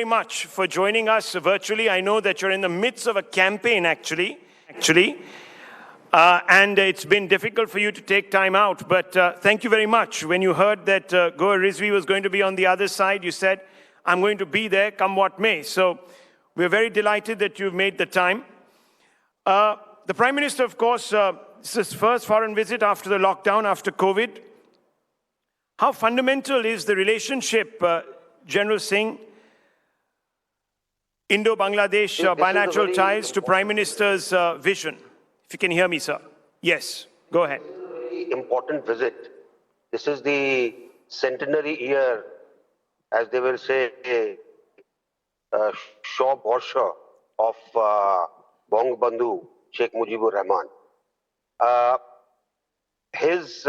very much for joining us virtually. I know that you're in the midst of a campaign, actually. And it's been difficult for you to take time out, but thank you very much. When you heard that Gowher Rizvi was going to be on the other side, you said, I'm going to be there, come what may. So we're very delighted that you've made the time. The Prime Minister, of course, this is his first foreign visit after the lockdown, after COVID. How fundamental is the relationship, General Singh, Indo-Bangladesh bilateral ties to Prime Minister's vision? If you can hear me, sir. Yes, go ahead. This is a very important visit. This is the centenary year, as they will say, Shaw Borsha of Bangabandhu Sheikh Mujibur Rahman. His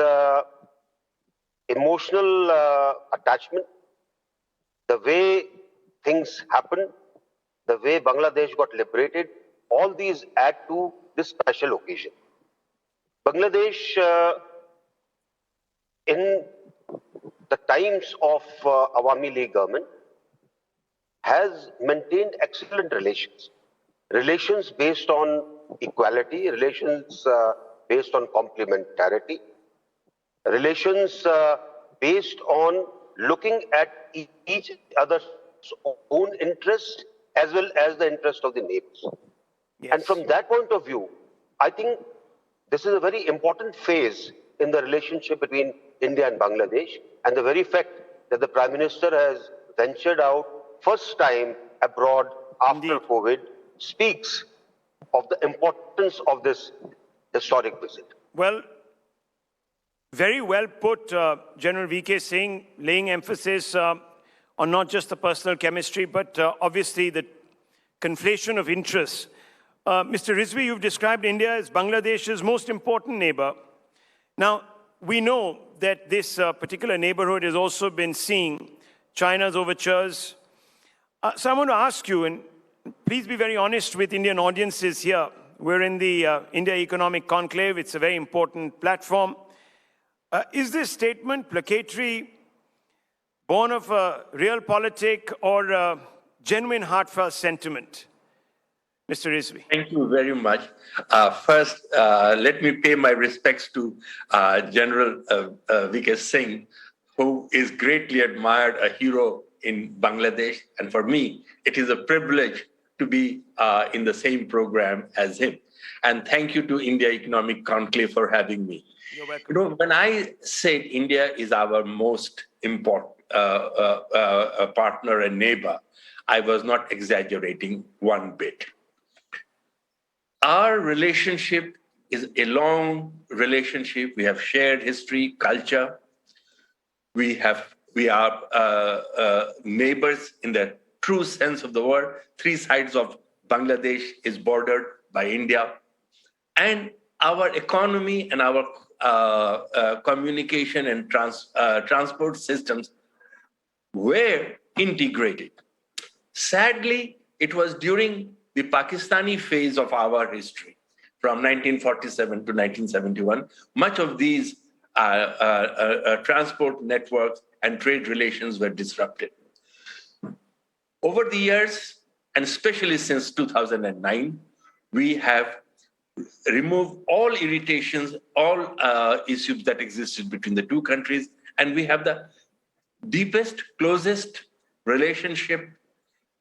emotional attachment, the way things happened, the way Bangladesh got liberated, all these add to this special occasion. Bangladesh, in the times of Awami League government, has maintained excellent relations. Relations based on equality, relations based on complementarity, relations based on looking at each other's own interest as well as the interest of the neighbors. Yes. And from that point of view, I think this is a very important phase in the relationship between India and Bangladesh, and the very fact that the Prime Minister has ventured out first time abroad after COVID speaks of the importance of this historic visit. Well, very well put, General VK Singh, laying emphasis on not just the personal chemistry, but obviously the conflation of interests. Mr. Rizvi, you've described India as Bangladesh's most important neighbor. Now, we know that this particular neighborhood has also been seeing China's overtures. So I want to ask you, and please be very honest with Indian audiences here. We're in the India Economic Conclave. It's a very important platform. Is this statement placatory, born of a real politic, or a genuine heartfelt sentiment? Mr. Rizvi. Thank you very much. First, let me pay my respects to General VK Singh, who is greatly admired, a hero in Bangladesh. And for me, it is a privilege to be in the same program as him. And thank you to India Economic Conclave for having me. You're welcome. You know, when I said India is our most important partner and neighbor, I was not exaggerating one bit. Our relationship is a long relationship. We have shared history, culture. We are neighbors in the true sense of the word. Three sides of Bangladesh is bordered by India. And our economy and our communication and transport systems were integrated. Sadly, it was during the Pakistani phase of our history, from 1947 to 1971, much of these transport networks and trade relations were disrupted. Over the years, and especially since 2009, we have removed all irritations, all issues that existed between the two countries, and we have the deepest, closest relationship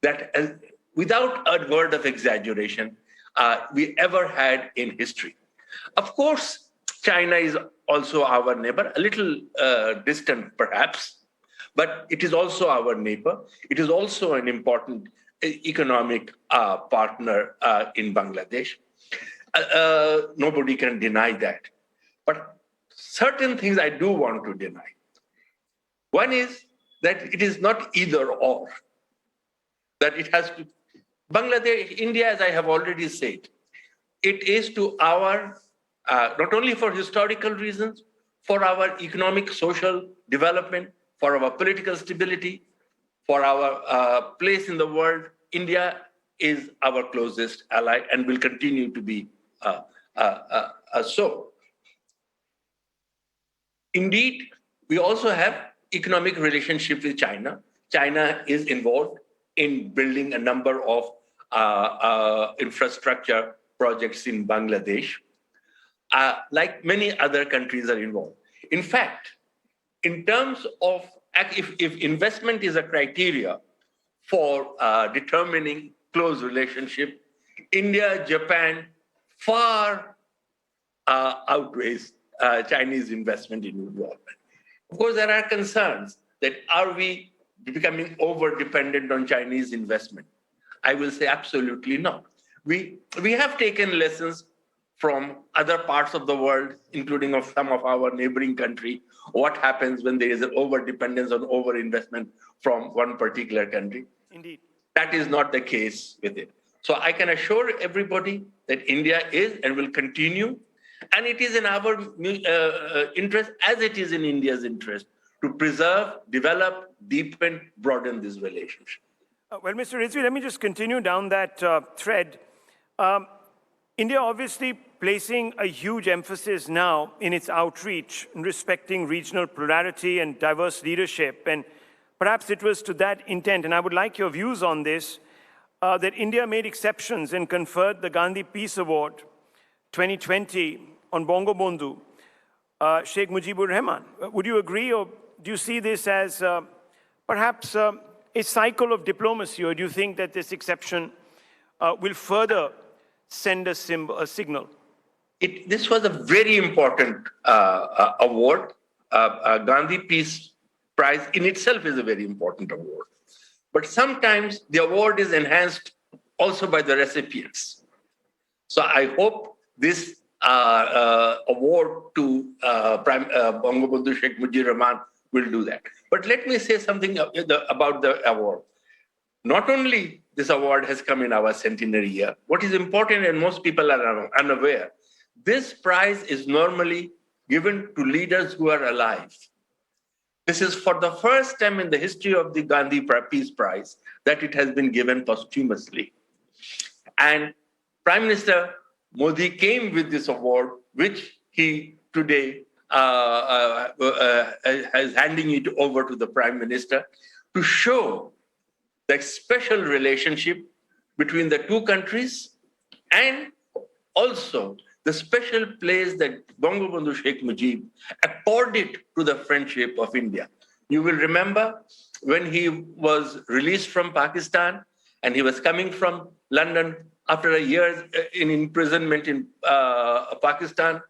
that, without a word of exaggeration, we ever had in history. Of course, China is also our neighbor, a little distant perhaps, but it is also our neighbor. It is also an important economic partner in Bangladesh. Nobody can deny that. But certain things I do want to deny. One is that it is not either or, that it has to, Bangladesh, India, as I have already said, it is to our, not only for historical reasons, for our economic, social development, for our political stability, for our place in the world, India is our closest ally and will continue to be so. Indeed, we also have economic relationship with China. China is involved in building a number of infrastructure projects in Bangladesh, like many other countries are involved. In fact, in terms of if investment is a criteria for determining close relationship, India, Japan far outweighs Chinese investment in development. Of course, there are concerns that are we becoming over-dependent on Chinese investment? I will say absolutely not. We have taken lessons from other parts of the world, including of some of our neighboring country, what happens when there is an over-dependence on over-investment from one particular country. Indeed. That is not the case with it. So I can assure everybody that India is and will continue, and it is in our interest, as it is in India's interest, to preserve, develop, deepen, broaden this relationship. Well, Mr. Rizvi, let me just continue down that thread. India obviously placing a huge emphasis now in its outreach in respecting regional plurality and diverse leadership. And perhaps it was to that intent, and I would like your views on this, that India made exceptions and conferred the Gandhi Peace Award 2020 on Bangabandhu, Sheikh Mujibur Rahman. Would you agree, or do you see this as perhaps a cycle of diplomacy, or do you think that this exception will further send a signal? This was a very important award. Gandhi Peace Prize in itself is a very important award. But sometimes the award is enhanced also by the recipients. So I hope this award to Bangabandhu Sheikh Mujibur Rahman will do that. But let me say something about the award. Not only this award has come in our centenary year, what is important and most people are unaware, this prize is normally given to leaders who are alive. This is for the first time in the history of the Gandhi Peace Prize that it has been given posthumously. And Prime Minister Modi came with this award, which he today is handing it over to the Prime Minister to show the special relationship between the two countries and also the special place that Bangabandhu Sheikh Mujib accorded to the friendship of India. You will remember when he was released from Pakistan and he was coming from London after a year in imprisonment in Pakistan,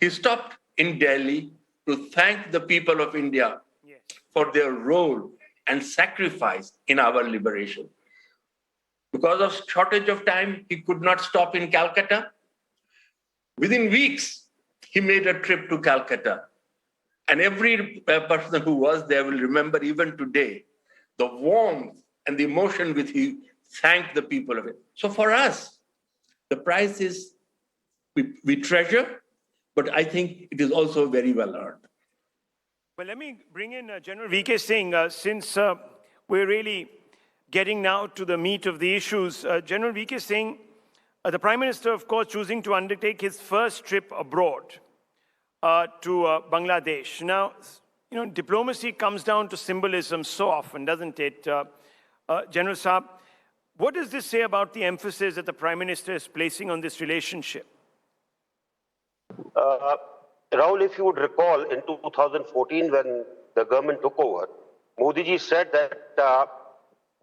he stopped in Delhi to thank the people of India for their role and sacrifice in our liberation. Because of shortage of time, he could not stop in Calcutta. Within weeks, he made a trip to Calcutta. And every person who was there will remember even today the warmth and the emotion with he thanked the people of it. So for us, the prize is we treasure, but I think it is also very well earned. Well, let me bring in General VK Singh, since we're really getting now to the meat of the issues. General VK Singh, the Prime Minister, of course, choosing to undertake his first trip abroad to Bangladesh. Now, you know, diplomacy comes down to symbolism so often, doesn't it? General Saab, what does this say about the emphasis that the Prime Minister is placing on this relationship? Rahul, if you would recall, in 2014, when the government took over, Modi ji said that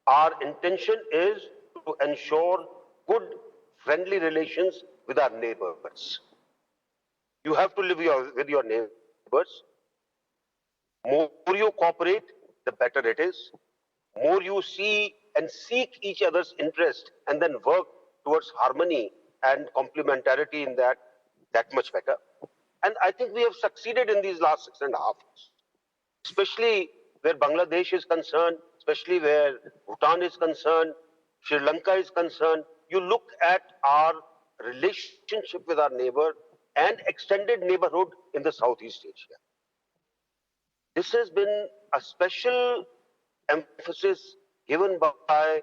our intention is to ensure good, friendly relations with our neighbors. You have to live with your neighbors. More you cooperate, the better it is. More you see and seek each other's interest and then work towards harmony and complementarity in that much better. And I think we have succeeded in these last 6.5 years, especially where Bangladesh is concerned, especially where Bhutan is concerned, Sri Lanka is concerned. You look at our relationship with our neighbor and extended neighborhood in the Southeast Asia. This has been a special emphasis given by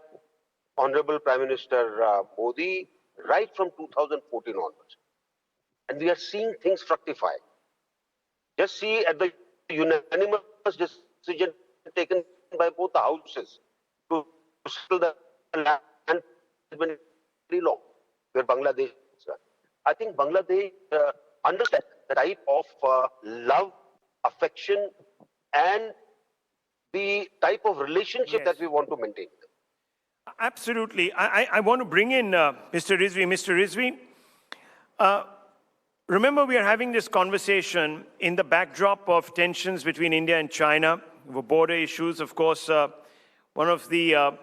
Honorable Prime Minister Modi right from 2014 onwards. And we are seeing things fructify. Just see at the unanimous decision taken by both the houses to settle the land has been very long, where Bangladesh is concerned. I think Bangladesh understands the type of love, affection, and the type of relationship that we want to maintain. Absolutely. I want to bring in Mr. Rizvi. Mr. Rizvi, remember we are having this conversation in the backdrop of tensions between India and China, border issues. Of course, one of the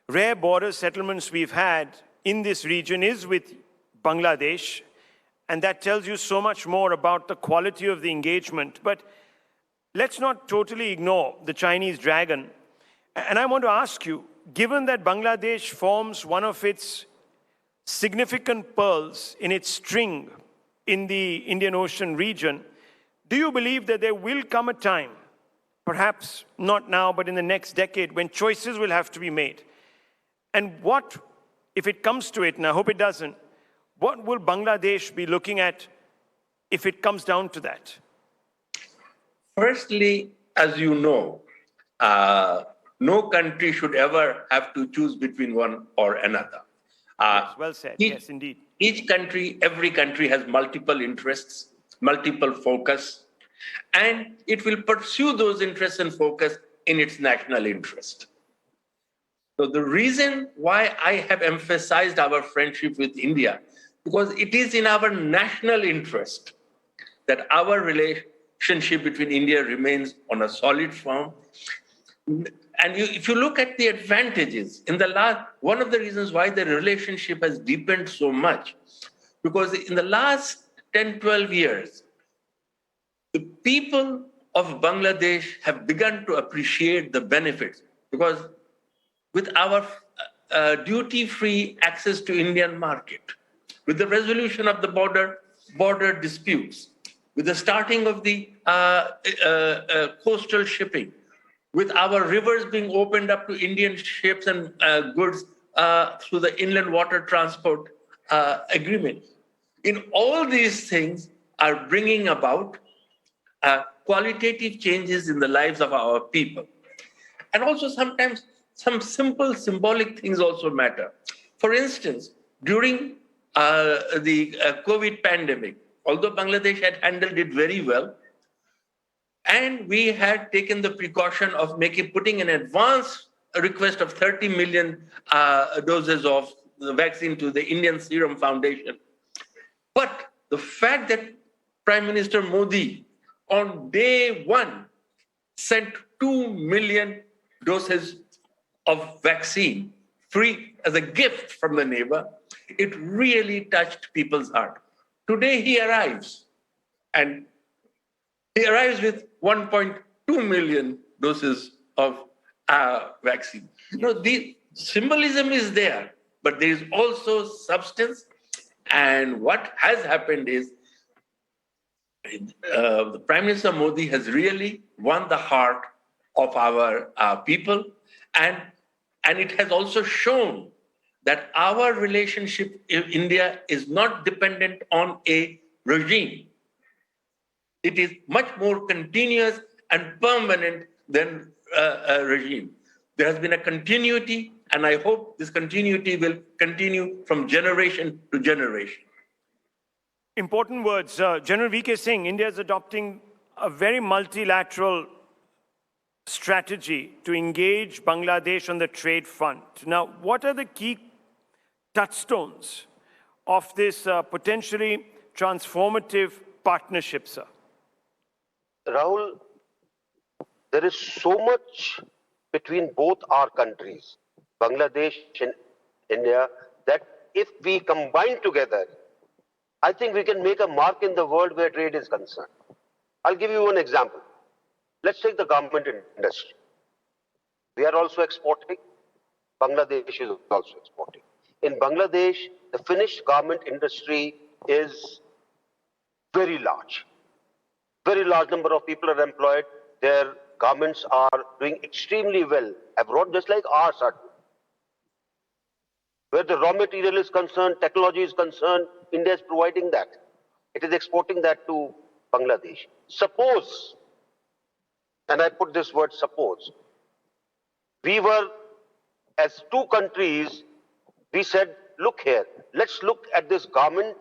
rare border settlements we've had in this region is with Bangladesh, and that tells you so much more about the quality of the engagement. But let's not totally ignore the Chinese dragon. And I want to ask you, given that Bangladesh forms one of its significant pearls in its string in the Indian Ocean region, do you believe that there will come a time, perhaps not now, but in the next decade, when choices will have to be made? And what, if it comes to it, and I hope it doesn't, what will Bangladesh be looking at if it comes down to that? Firstly, as you know, no country should ever have to choose between one or another. Yes, well said. Yes, indeed. Every country has multiple interests, multiple focus, and it will pursue those interests and focus in its national interest. So the reason why I have emphasized our friendship with India, because it is in our national interest that our relationship between India remains on a solid form. And if you look at the advantages, one of the reasons why the relationship has deepened so much, because in the last 10, 12 years, the people of Bangladesh have begun to appreciate the benefits, because with our duty-free access to Indian market, with the resolution of the border disputes, with the starting of the coastal shipping, with our rivers being opened up to Indian ships and goods through the inland water transport agreement. In all these things are bringing about qualitative changes in the lives of our people. And also sometimes some simple symbolic things also matter. For instance, during the COVID pandemic, although Bangladesh had handled it very well, and we had taken the precaution of putting an advance request of 30 million doses of the vaccine to the Indian Serum Foundation. But the fact that Prime Minister Modi on day one sent 2 million doses of vaccine free as a gift from the neighbor, it really touched people's heart. Today he arrives, and he arrives with 1.2 million doses of vaccine. The symbolism is there, but there is also substance. And what has happened is the Prime Minister Modi has really won the heart of our people, and it has also shown that our relationship in India is not dependent on a regime. It is much more continuous and permanent than a regime. There has been a continuity, and I hope this continuity will continue from generation to generation. Important words. General VK Singh, India is adopting a very multilateral strategy to engage Bangladesh on the trade front. Now, what are the key touchstones of this potentially transformative partnership, sir? Rahul, there is so much between both our countries, Bangladesh and India, that if we combine together, I think we can make a mark in the world where trade is concerned. I'll give you one example. Let's take the garment industry. We are also exporting. Bangladesh is also exporting. In Bangladesh, the finished garment industry is very large. Very large number of people are employed. Their garments are doing extremely well abroad, just like ours are. Where the raw material is concerned, technology is concerned, India is providing that. It is exporting that to Bangladesh. Suppose, and I put this word suppose, we were as two countries, we said, look here, let's look at this garment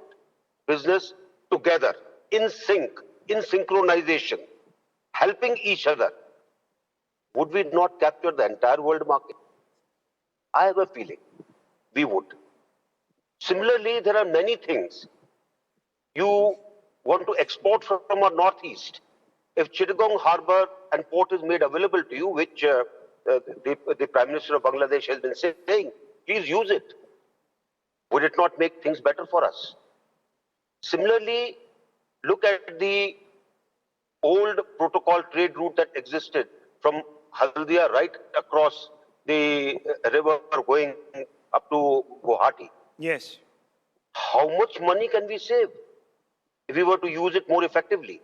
business together, in sync, in synchronization, helping each other. Would we not capture the entire world market? I have a feeling we would. Similarly, there are many things. You want to export from our northeast. If Chittagong Harbour and port is made available to you, which the Prime Minister of Bangladesh has been saying, please use it. Would it not make things better for us? Similarly, look at the old protocol trade route that existed from Haldia right across the river going up to Guwahati. Yes. How much money can we save if we were to use it more effectively?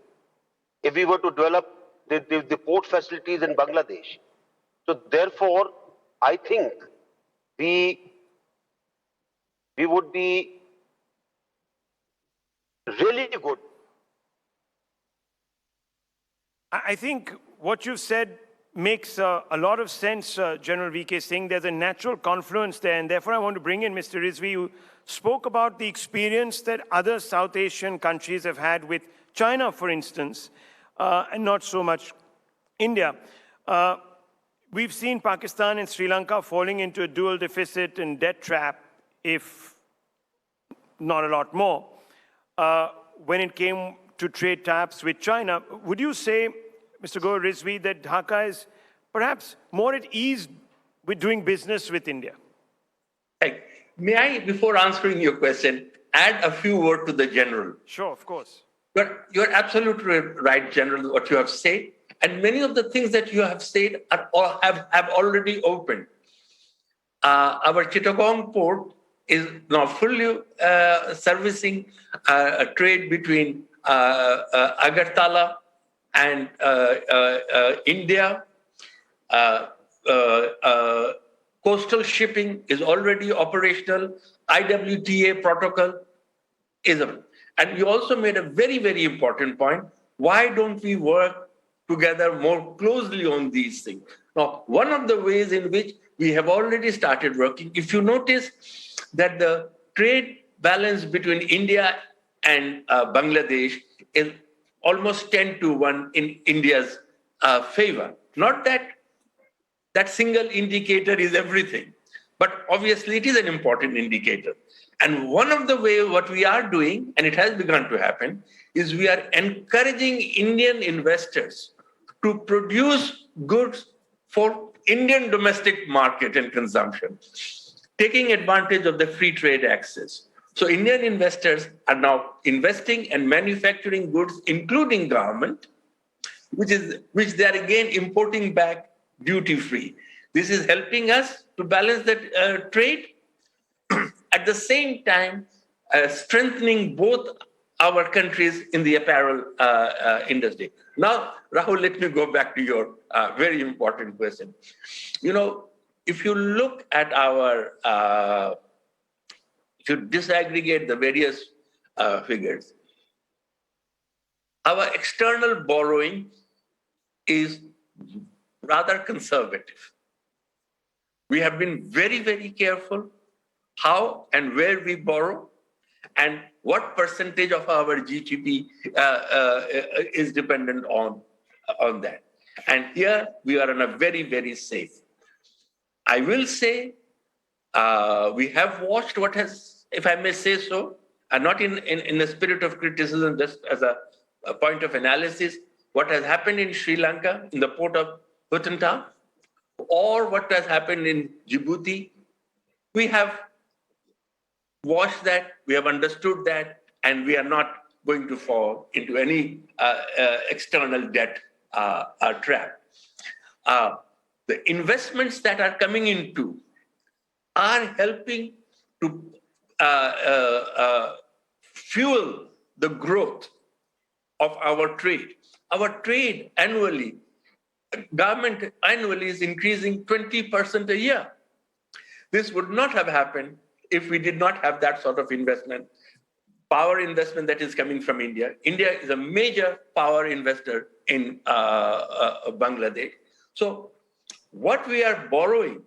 If we were to develop the port facilities in Bangladesh? So therefore, I think we would be really good. I think what you've said makes a lot of sense, General VK Singh. There's a natural confluence there, and therefore I want to bring in Mr. Rizvi, who spoke about the experience that other South Asian countries have had with China, for instance, and not so much India. We've seen Pakistan and Sri Lanka falling into a dual deficit and debt trap, if not a lot more, when it came to trade taps with China. Would you say, Mr. Gowher Rizvi, that Dhaka is perhaps more at ease with doing business with India? May I, before answering your question, add a few words to the General? Sure, of course. But you're absolutely right, General, what you have said. And many of the things that you have said have already opened. Our Chittagong port is now fully servicing a trade between Agartala and India. Coastal shipping is already operational. IWTA protocol is and you also made a very, very important point. Why don't we work together more closely on these things? Now, one of the ways in which we have already started working, if you notice that the trade balance between India and Bangladesh is almost 10-1 in India's favor. Not that that single indicator is everything, but obviously it is an important indicator. And one of the ways what we are doing, and it has begun to happen, is we are encouraging Indian investors to produce goods for Indian domestic market and consumption, taking advantage of the free trade access. So Indian investors are now investing and manufacturing goods, including garment, which they are again importing back duty-free. This is helping us to balance that trade. At the same time, strengthening both our countries in the apparel industry. Now, Rahul, let me go back to your very important question. You know, if you look at our, if you disaggregate the various figures, our external borrowing is rather conservative. We have been very, very careful how and where we borrow and what percentage of our GDP is dependent on that. And here we are on a very, very safe. I will say we have watched what has, if I may say so, and not in the spirit of criticism, just as a point of analysis, what has happened in Sri Lanka, in the port of Hutanta, or what has happened in Djibouti. We have watched that, we have understood that, and we are not going to fall into any external debt trap. The investments that are coming into are helping to fuel the growth of our trade. Our trade annually, government annually is increasing 20% a year. This would not have happened if we did not have that sort of investment, power investment that is coming from India. India is a major power investor in Bangladesh. So what we are borrowing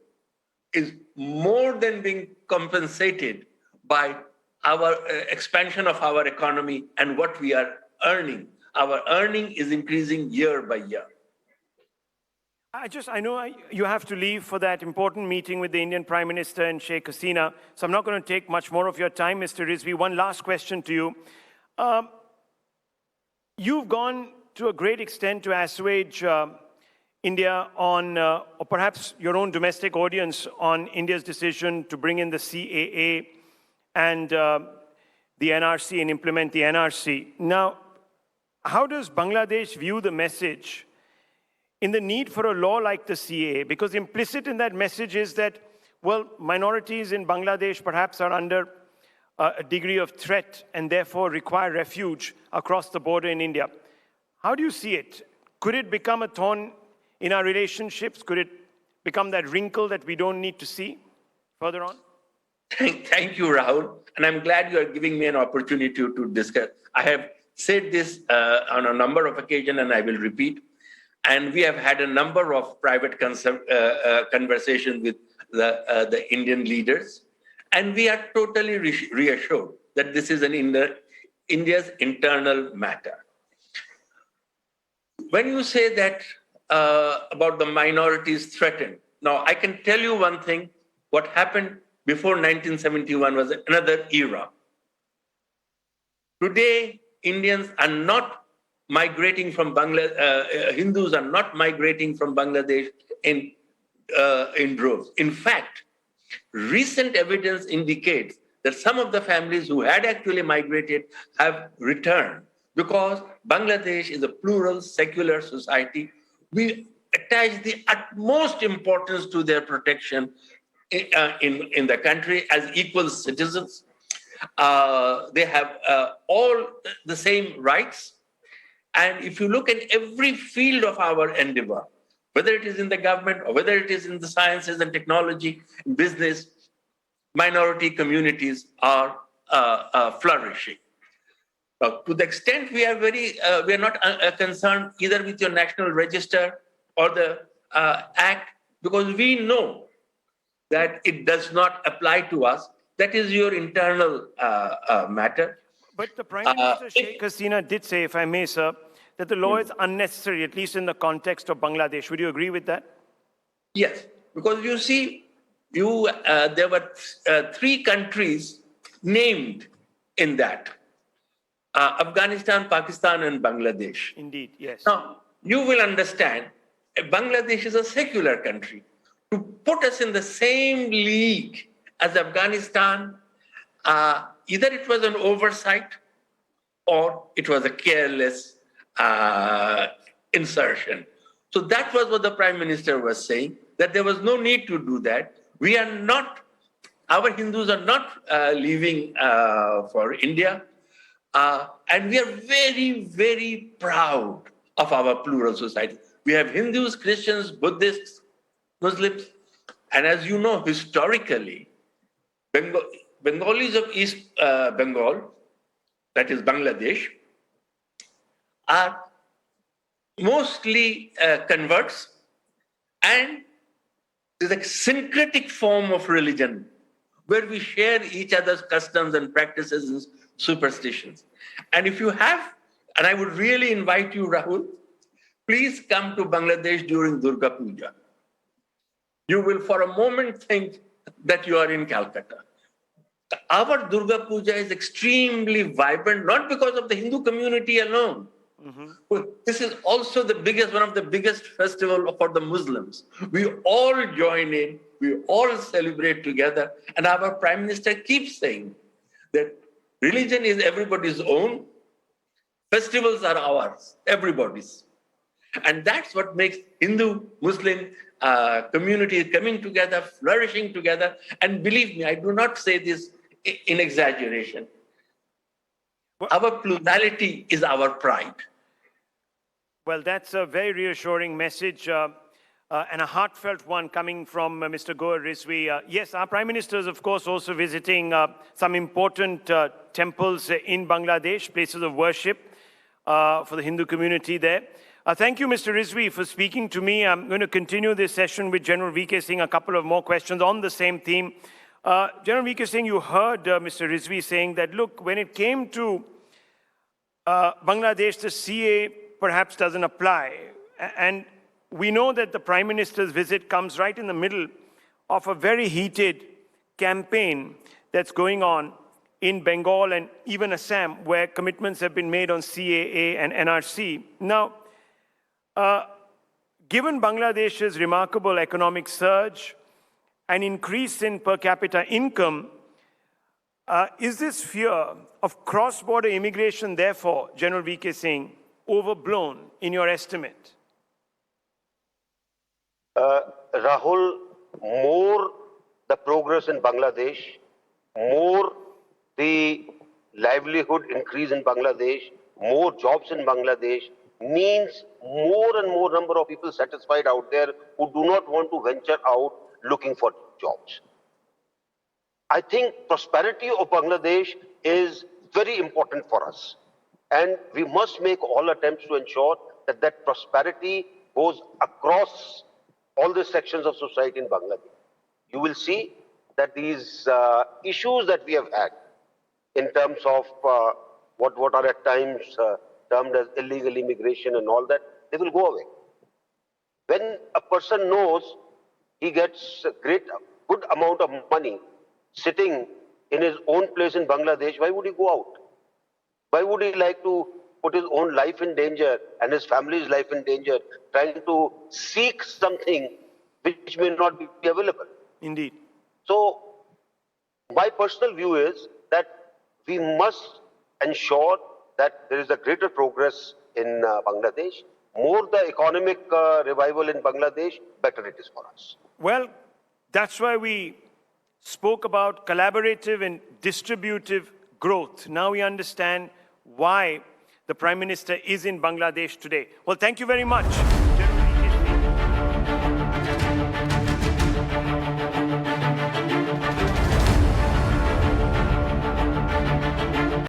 is more than being compensated by our expansion of our economy and what we are earning. Our earning is increasing year by year. I know you have to leave for that important meeting with the Indian Prime Minister and Sheikh Hasina, so I'm not going to take much more of your time, Mr. Rizvi. One last question to you. You've gone to a great extent to assuage India on, or perhaps your own domestic audience on India's decision to bring in the CAA and the NRC and implement the NRC. Now, how does Bangladesh view the message in the need for a law like the CAA? Because implicit in that message is that, well, minorities in Bangladesh perhaps are under a degree of threat and therefore require refuge across the border in India. How do you see it? Could it become a thorn in our relationships? Could it become that wrinkle that we don't need to see further on? Thank you, Rahul. And I'm glad you are giving me an opportunity to discuss. I have said this on a number of occasions, and I will repeat. And we have had a number of private conversations with the Indian leaders. And we are totally reassured that this is India's internal matter. When you say that about the minorities threatened, now I can tell you one thing. What happened before 1971 was another era. Today, Indians are not migrating from Bangladesh, Hindus are not migrating from Bangladesh in droves. In fact, recent evidence indicates that some of the families who had actually migrated have returned because Bangladesh is a plural, secular society. We attach the utmost importance to their protection in the country as equal citizens. They have all the same rights. And if you look at every field of our endeavor, whether it is in the government or whether it is in the sciences and technology, business, minority communities are flourishing. To the extent we are we are not concerned either with your national register or the act, because we know that it does not apply to us. That is your internal matter. But the Prime Minister Sheikh Hasina did say, if I may, sir, that the law is unnecessary, at least in the context of Bangladesh. Would you agree with that? Yes, because you see, there were 3 countries named in that. Afghanistan, Pakistan, and Bangladesh. Indeed, yes. Now, you will understand, Bangladesh is a secular country. To put us in the same league as Afghanistan, either it was an oversight or it was a careless insertion. So that was what the Prime Minister was saying, that there was no need to do that. We are not, our Hindus are not leaving for India. And we are very, very proud of our plural society. We have Hindus, Christians, Buddhists, Muslims. And as you know, historically, Bengalis of East Bengal, that is Bangladesh, are mostly converts, and there's a syncretic form of religion where we share each other's customs and practices and superstitions. And if you have, and I would really invite you, Rahul, please come to Bangladesh during Durga Puja. You will for a moment think that you are in Calcutta. Our Durga Puja is extremely vibrant, not because of the Hindu community alone. This is also the biggest, one of the biggest festivals for the Muslims. We all join in, we all celebrate together, and our Prime Minister keeps saying that religion is everybody's own, festivals are ours, everybody's. And that's what makes Hindu, Muslim community coming together, flourishing together. And believe me, I do not say this in exaggeration. Our plurality is our pride. Well, that's a very reassuring message and a heartfelt one coming from Mr. Gowher Rizvi. Yes, our Prime Minister is, of course, also visiting some important temples in Bangladesh, places of worship for the Hindu community there. Thank you, Mr. Rizvi, for speaking to me. I'm going to continue this session with General VK Singh, a couple of more questions on the same theme. General VK Singh, you heard Mr. Rizvi saying that, look, when it came to Bangladesh, the CA perhaps doesn't apply. And we know that the Prime Minister's visit comes right in the middle of a very heated campaign that's going on in Bengal and even Assam, where commitments have been made on CAA and NRC. Now, given Bangladesh's remarkable economic surge and increase in per capita income, is this fear of cross-border immigration, therefore, General VK Singh, overblown in your estimate? Rahul, more the progress in Bangladesh, more the livelihood increase in Bangladesh, more jobs in Bangladesh means more and more number of people satisfied out there who do not want to venture out looking for jobs. I think prosperity of Bangladesh is very important for us. And we must make all attempts to ensure that that prosperity goes across all the sections of society in Bangladesh. You will see that these issues that we have had in terms of what are at times termed as illegal immigration and all that, they will go away. When a person knows he gets a good amount of money sitting in his own place in Bangladesh, why would he go out? Why would he like to put his own life in danger and his family's life in danger, trying to seek something which may not be available? Indeed. So, my personal view is that we must ensure that there is a greater progress in Bangladesh. More the economic revival in Bangladesh, better it is for us. Well, that's why we spoke about collaborative and distributive growth. Now we understand why the Prime Minister is in Bangladesh today. Well, thank you very much.